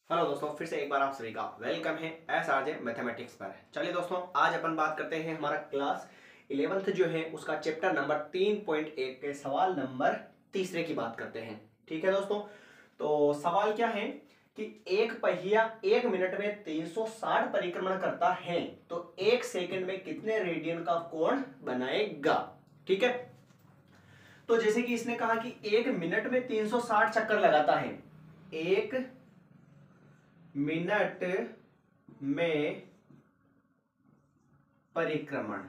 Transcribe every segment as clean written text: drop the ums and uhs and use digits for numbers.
Hello दोस्तों, फिर से एक बार आप सभी का वेलकम है एसआरजे मैथमेटिक्स पर। चलिए दोस्तों, आज अपन बात करते हैं हमारा क्लास 11th जो है उसका चैप्टर नंबर 3.1 के सवाल नंबर तीसरे की बात करते हैं। ठीक है दोस्तों, तो सवाल क्या है कि एक पहिया 1 मिनट में 360 परिक्रमण करता है तो 1 सेकंड में कितने रेडियन का कोण बनाएगा। ठीक है, तो जैसे कि इसने कहा कि 1 मिनट में 360 चक्कर लगाता है। 1 मिनट में परिक्रमण,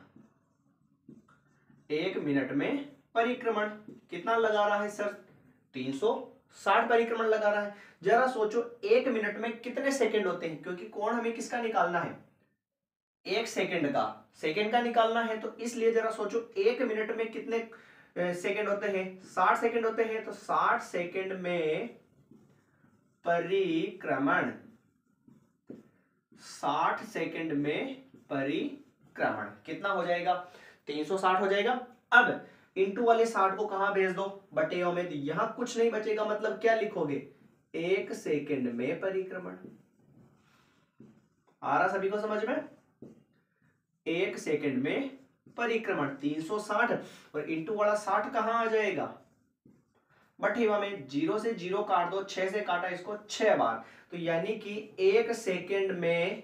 1 मिनट में परिक्रमण कितना लगा रहा है सर? 360 परिक्रमण लगा रहा है। जरा सोचो 1 मिनट में कितने सेकंड होते हैं, क्योंकि कोण हमें किसका निकालना है? 1 सेकंड का, सेकंड का निकालना है। तो इसलिए जरा सोचो 1 मिनट में कितने सेकंड होते हैं? 60 सेकंड होते हैं। तो 60 सेकंड में परिक्रमण, 60 सेकंड में परिक्रमण कितना हो जाएगा? 360 हो जाएगा। अब इंटू वाले 60 को कहां भेज दो? बटेओं में। यहां कुछ नहीं बचेगा, मतलब क्या लिखोगे? 1 सेकंड में परिक्रमण। आ रहा सभी को समझ में? 1 सेकंड में परिक्रमण 360 और इंटू वाला 60 कहां आ जाएगा? बटेवा में। 0 से 0 काट दो, 6 से काटा इसको 6 बार, तो यानी कि 1 सेकंड में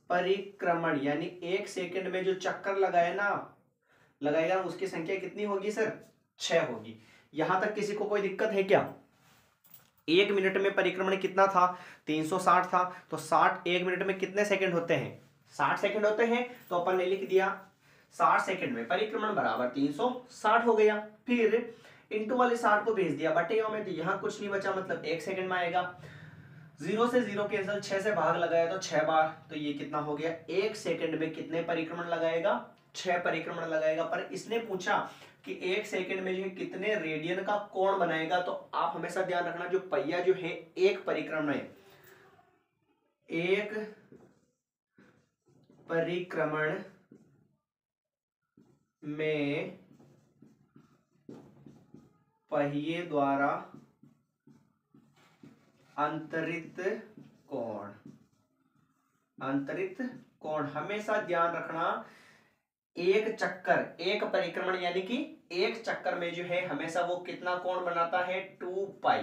परिक्रमण, यानी 1 सेकंड में जो चक्कर लगाएगा उसकी संख्या कितनी होगी सर? 6 होगी। यहां तक किसी को कोई दिक्कत है क्या? 1 मिनट में परिक्रमण कितना था? 360 था। तो 60 1 मिनट में कितने सेकंड होते हैं? 60 सेकंड होते हैं। तो अपन ने लिख दिया 60 सेकंड में परिक्रमण बराबर 360 हो गया। फिर इंटू वाले 60 को भेज दिया बटेओं में, तो यहां कुछ नहीं बचा, मतलब 1 सेकंड में आएगा। 0 से 0 कैंसिल, 6 से भाग लगाया तो 6 बार, तो ये कितना हो गया? 1 सेकंड में कितने परिक्रमण लगाएगा? 6 परिक्रमण लगाएगा। पर इसने पूछा कि 1 सेकंड में जो है कितने रेडियन का कोण बनाएगा। तो आप हमेशा ध्यान रखना, जो पहिया जो है एक परिक्रमण में, एक परिक्रमण में पहिए द्वारा अंतरित कोण, अंतरित कोण हमेशा ध्यान रखना। एक चक्कर, एक परिक्रमण यानी कि एक चक्कर में जो है हमेशा वो कितना कोण बनाता है? 2 पाई।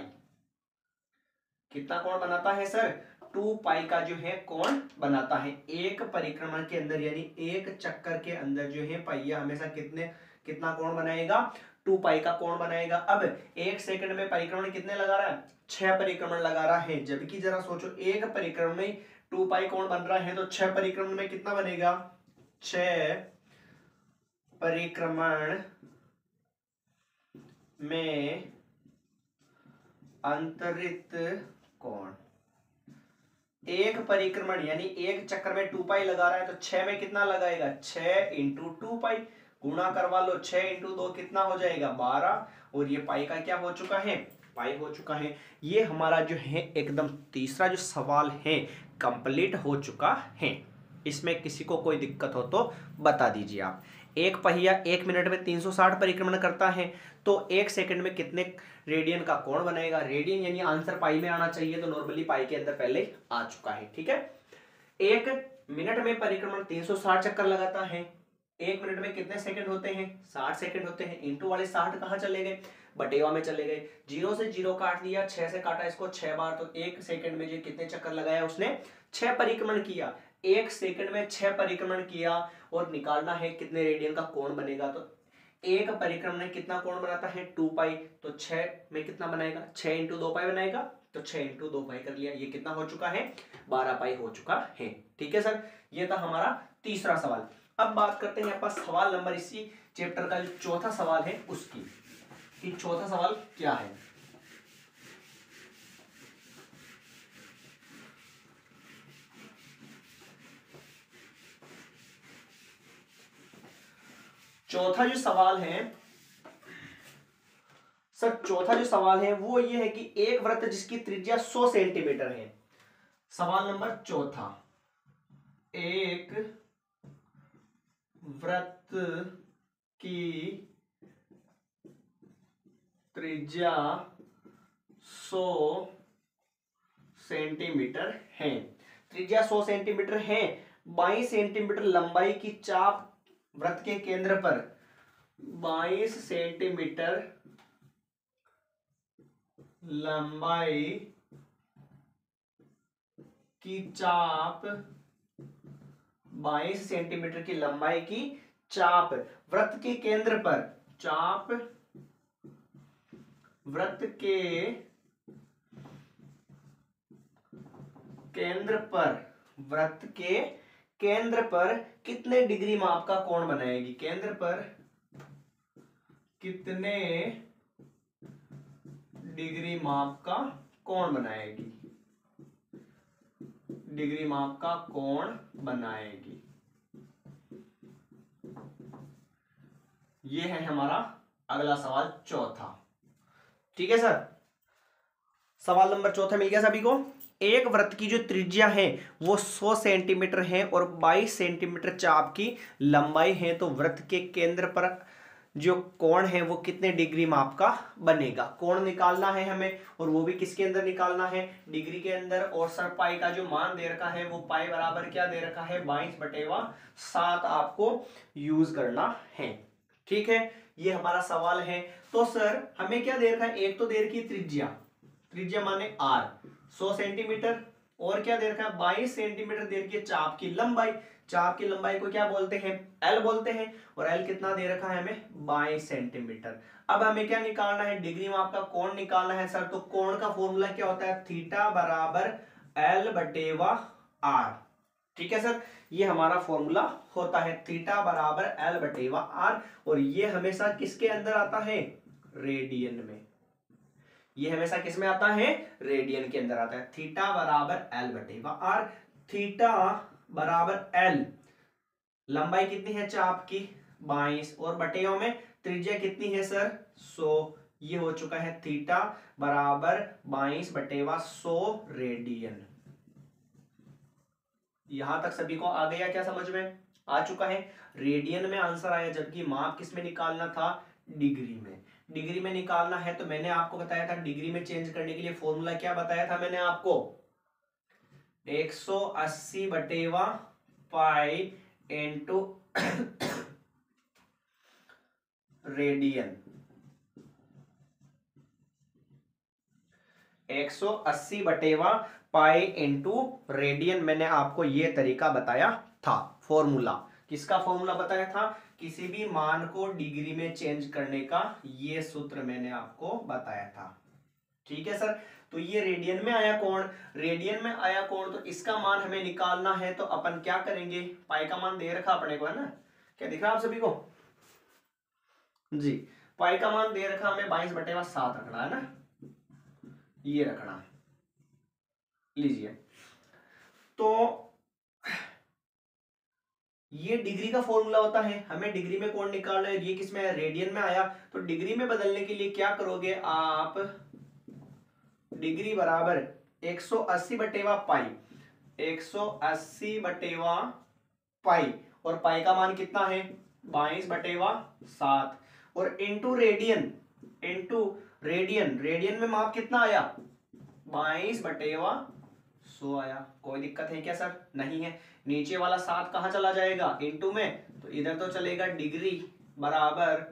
कितना कोण बनाता है सर? 2 पाई का जो है कोण बनाता है एक परिक्रमण के अंदर, यानी एक चक्कर के अंदर जो है पहिया हमेशा कितना कोण बनाएगा? 2 पाई का कोण बनाएगा। अब 1 सेकंड में परिक्रमण कितने लगा रहा है? 6 परिक्रमण लगा रहा है। जबकि जरा सोचो एक परिक्रमण में 2 पाई कोण बन रहा है, तो 6 परिक्रमण में कितना बनेगा? 6 परिक्रमण में अंतरित कोण। एक परिक्रमण यानी एक चक्कर में 2 पाई लगा रहा है, तो 6 में कितना लगाएगा? 6 इंटू 2 पाई, गुणा करवा लो। 6 इंटू 2 कितना हो जाएगा? 12। और ये पाई का क्या हो चुका है? पाई हो चुका है। ये हमारा जो है एकदम तीसरा जो सवाल है कंप्लीट हो चुका है। इसमें किसी को कोई दिक्कत हो तो बता दीजिए आप। एक पहिया 1 मिनट में 360 परिक्रमण करता है तो 1 सेकंड में कितने रेडियन का कोण बनेगा? रेडियन यानी आंसर पाई में आना चाहिए, तो नॉर्मली पाई के अंदर पहले आ चुका है। ठीक है, 1 मिनट में परिक्रमण 360 चक्कर लगाता है। 1 मिनट में कितने सेकंड होते हैं? 60 सेकंड होते हैं। इंटू वाले 60 कहां चले गए? बटेवा में चले गए। 0 से 0 काट दिया, 6 से काटा इसको 6 बार, तो 1 सेकंड में जो कितने चक्कर लगाया उसने? 6 परिक्रमण किया। 1 सेकंड में 6 परिक्रमण किया और निकालना है कितने रेडियन का कोण बनेगा। तो एक परिक्रमण में कितना कोण बनाता है? 2 पाई। तो 6 में कितना बनाएगा? 6 इंटू 2 पाई बनाएगा, तो 6 इंटू 2 पाई कर लिया। ये कितना हो चुका है? 12 पाई हो चुका है। ठीक है सर, ये था हमारा तीसरा सवाल। अब बात करते हैं अपना सवाल नंबर, इसी चैप्टर का जो चौथा सवाल है उसकी, कि चौथा सवाल क्या है। चौथा जो सवाल है सर, चौथा जो सवाल है वो ये है कि एक वृत्त जिसकी त्रिज्या 100 सेंटीमीटर है। सवाल नंबर चौथा, एक वृत्त की त्रिज्या 100 सेंटीमीटर है। त्रिज्या 100 सेंटीमीटर है। 22 सेंटीमीटर लंबाई की चाप वृत्त के केंद्र पर, 22 सेंटीमीटर लंबाई की चाप, 22 सेंटीमीटर की लंबाई की चाप वृत्त के केंद्र पर, चाप वृत्त के केंद्र पर, वृत्त के केंद्र पर कितने डिग्री माप का कोण बनाएगी, केंद्र पर कितने डिग्री माप का कोण बनाएगी, डिग्री माप का कोण बनाएगी। ये है हमारा अगला सवाल, चौथा। ठीक है सर, सवाल नंबर चौथा मिल गया सभी को। एक वृत्त की जो त्रिज्या है वो 100 सेंटीमीटर है और 22 सेंटीमीटर चाप की लंबाई है, तो वृत्त के केंद्र पर जो कोण है वो कितने डिग्री माप का बनेगा, कोण निकालना है हमें, और वो भी किसके अंदर निकालना है, डिग्री के अंदर। और सर पाई का जो मान दे रखा है वो पाई बराबर क्या दे रखा है, 22/7 आपको यूज करना है। ठीक है, ये हमारा सवाल है। तो सर हमें क्या दे रखा है, एक तो दे रखी त्रिज्या, त्रिज्या माने r 100 सेंटीमीटर, और क्या दे रखा है 22 सेंटीमीटर दे रखी है चाप की लंबाई। चाप की लंबाई को क्या बोलते हैं, l बोलते हैं, और l कितना दे रखा है हमें 22 सेंटीमीटर। अब हमें क्या निकालना है, डिग्री में आपका कोण निकालना है सर। तो कोण का फॉर्मूला क्या होता है, थीटा बराबर l/r। ठीक है सर, ये हमारा फॉर्मूला होता है, थीटा बराबर l/r, और ये हमेशा किसके अंदर आता है, रेडियन में। ये हमेशा किस में आता है, रेडियन के अंदर आता है। थीटा बराबर l/r, थीटा बराबर l, लंबाई कितनी है चाप की 22, और बटेयों में त्रिज्या कितनी है सर 100। ये हो चुका है थीटा बराबर 22/100 रेडियन। यहां तक सभी को आ गया, क्या समझ में आ चुका है। रेडियन में आंसर आया, जबकि माप किस में निकालना था, डिग्री में। डिग्री में निकालना है तो मैंने आपको बताया था, डिग्री में चेंज करने के लिए फॉर्मूला क्या बताया था मैंने आपको, 180/पाई इंटू रेडियन। 180/पाई इंटू रेडियन, मैंने आपको ये तरीका बताया था। फॉर्मूला किसका फॉर्मूला बताया था, किसी भी मान को डिग्री में चेंज करने का ये सूत्र मैंने आपको बताया था। ठीक है सर, तो ये रेडियन में आया कोण, रेडियन में आया कोण, तो इसका मान हमें निकालना है। तो अपन क्या करेंगे, पाई का मान दे रखा अपने को है ना, क्या दिख रहा आप सभी को जी, पाई का मान दे रखा हमें 22/7 रखना है ना, ये रखना है, लीजिए। तो ये डिग्री का फॉर्मूला होता है, हमें डिग्री में कोण निकालना है। ये किसमें है, रेडियन में आया, तो डिग्री में बदलने के लिए क्या करोगे आप, डिग्री बराबर 180/पाई, 180/पाई, और पाई का मान कितना है 22/7, और into radian, into radian, radian में माप कितना आया 22/100 आया। कोई दिक्कत है क्या सर, नहीं है। नीचे वाला 7 कहां चला जाएगा, इंटू में, तो इधर तो चलेगा। डिग्री बराबर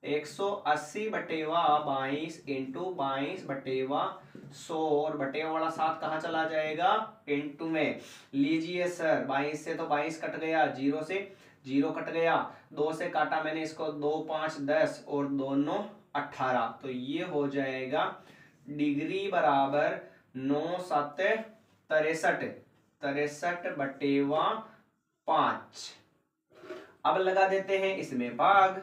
180/22 इंटू 22/100, और बटे वाला 7 कहां चला जाएगा, इंटू में। लीजिए सर, 22 से तो 22 कट गया, 0 से 0 कट गया, 2 से काटा मैंने इसको, 2 5 10 और दोनों 18, तो ये हो जाएगा डिग्री बराबर 9 7 63, 63/5। अब लगा देते हैं इसमें भाग।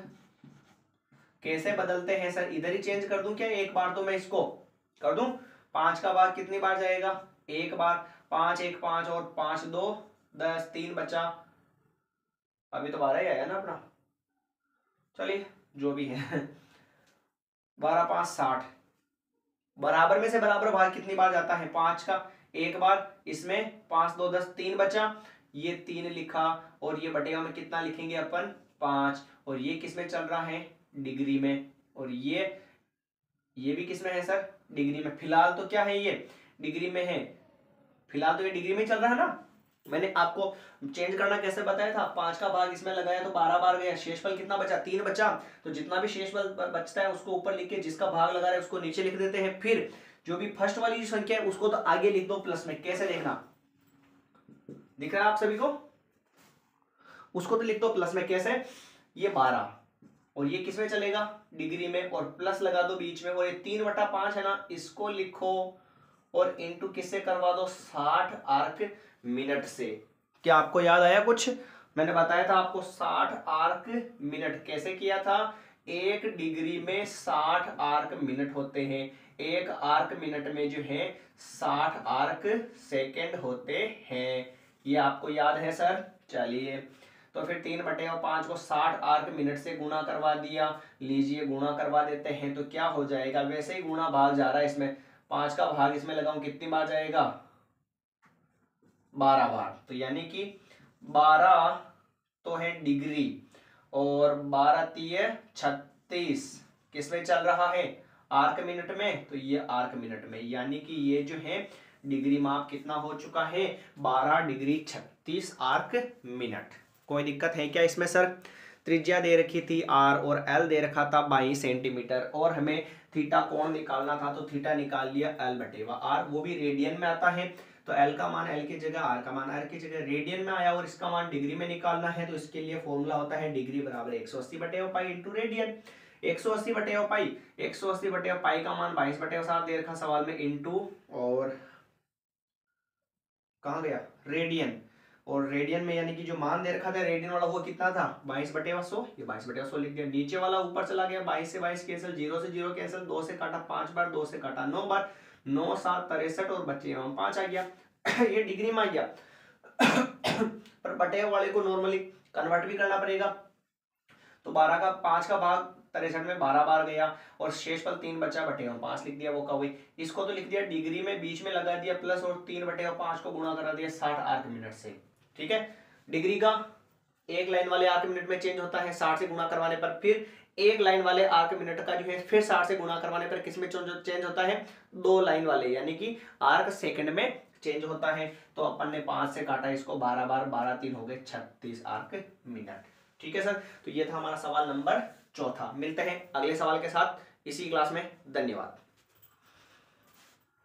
कैसे बदलते हैं सर, इधर ही चेंज कर दूं क्या, एक बार तो मैं इसको कर दूं। 5 का भाग कितनी बार जाएगा, एक बार, 5 1 5 और 5 2 10, 3 बचा, अभी तो 12 ही आया ना अपना, चलिए जो भी है। 12 5 60, बराबर में से बराबर भाग कितनी बार जाता है, 5 का एक बार, इसमें 5 2 10, 3 बचा, ये 3 लिखा, और ये बटेगा में कितना लिखेंगे अपन 5, और ये किस में चल रहा है, डिग्री में, और ये भी किस में है सर, डिग्री में। फिलहाल तो क्या है, ये डिग्री में है, फिलहाल तो ये डिग्री में चल रहा है ना। मैंने आपको चेंज करना कैसे बताया था, 5 का भाग इसमें लगाया तो 12 बार गया, शेषफल कितना बचा, 3 बचा। तो जितना भी शेषफल बचता है उसको ऊपर लिख के जिसका भाग लगा रहे हैं उसको नीचे लिख देते हैं। फिर जो भी फर्स्ट वाली जो संख्या है उसको तो आगे लिख दो प्लस में। कैसे देखना, दिख रहा है आप सभी को, उसको तो लिख दो प्लस में। कैसे, ये 12 और ये किसमें चलेगा, डिग्री में, और प्लस लगा दो बीच में, और ये 3/5 है ना, इसको लिखो और इनटू किससे करवा दो, 60 आर्क मिनट से। क्या आपको याद आया कुछ, मैंने बताया था आपको 60 आर्क मिनट कैसे किया था, 1 डिग्री में 60 आर्क मिनट होते हैं, 1 आर्क मिनट में जो है 60 आर्क सेकेंड होते हैं। ये आपको याद है सर। चलिए, तो फिर 3/5 को 60 आर्क मिनट से गुणा करवा दिया, लीजिए गुणा करवा देते हैं तो क्या हो जाएगा, वैसे ही गुणा भाग जा रहा है इसमें, 5 का भाग इसमें लगाऊं कितनी बार जाएगा, 12 बार। तो यानी कि 12 तो है डिग्री और 12 तिये 36 किसमें चल रहा है, आर्क मिनट में। तो ये आर्क मिनट में, यानी कि ये जो है डिग्री माप कितना हो चुका है, 12 डिग्री 36 आर्क मिनट। कोई दिक्कत है क्या इसमें सर। त्रिज्या दे रखी थी आर और एल दे रखा था 22 सेंटीमीटर, और हमें थीटा कोण निकालना था तो थीटा निकाल लिया एल बटेवा आर, वो भी रेडियन में आता है। तो एल का मान एल की जगह, आर का मान आर की जगह रेडियन में आया, और इसका मान डिग्री में निकालना है तो इसके लिए फॉर्मूला होता है डिग्री बराबर 180/पाई इंटू रेडियन। 180/पाई, 180/पाई का मान 22/7 दे रखा सवाल में, इंटू और कहाँ गया रेडियन, और रेडियन में यानी कि जो मान दे रखा था रेडियन वाला वो कितना था 22/100, ये 22/100 लिख दिया। नीचे वाला ऊपर चला गया, 22 से 22 कैंसिल, 0 से 0 कैंसिल, 2 से काटा 5 बार, 2 से काटा 9 बार, 9 7 63 और बचे 5 आ गया। ये डिग्री में आ गया। पर बटे वाले को नॉर्मली कन्वर्ट भी करना पड़ेगा, तो 12 का 5 का भाग 63 में 12 बार गया, और शेषफल 3 बचा, बटेगा 5 लिख दिया, वो का वही। इसको तो लिख दिया डिग्री में, बीच में लगा दिया प्लस, और 3/5 को गुणा करा दिया 60 आर्क मिनट से। ठीक है, डिग्री का एक लाइन वाले आर्क मिनट में चेंज होता है 60 से गुणा करवाने पर, फिर एक लाइन वाले आर्क मिनट का जो है फिर 60 से गुणा करवाने पर किसमें चेंज होता है, 2 लाइन वाले यानी कि आर्क सेकंड में चेंज होता है। तो अपन ने 5 से काटा इसको 12 बार, 12 3 हो गए 36 आर्क मिनट। ठीक है सर, तो ये था हमारा सवाल नंबर 4। मिलते हैं अगले सवाल के साथ इसी क्लास में। धन्यवाद।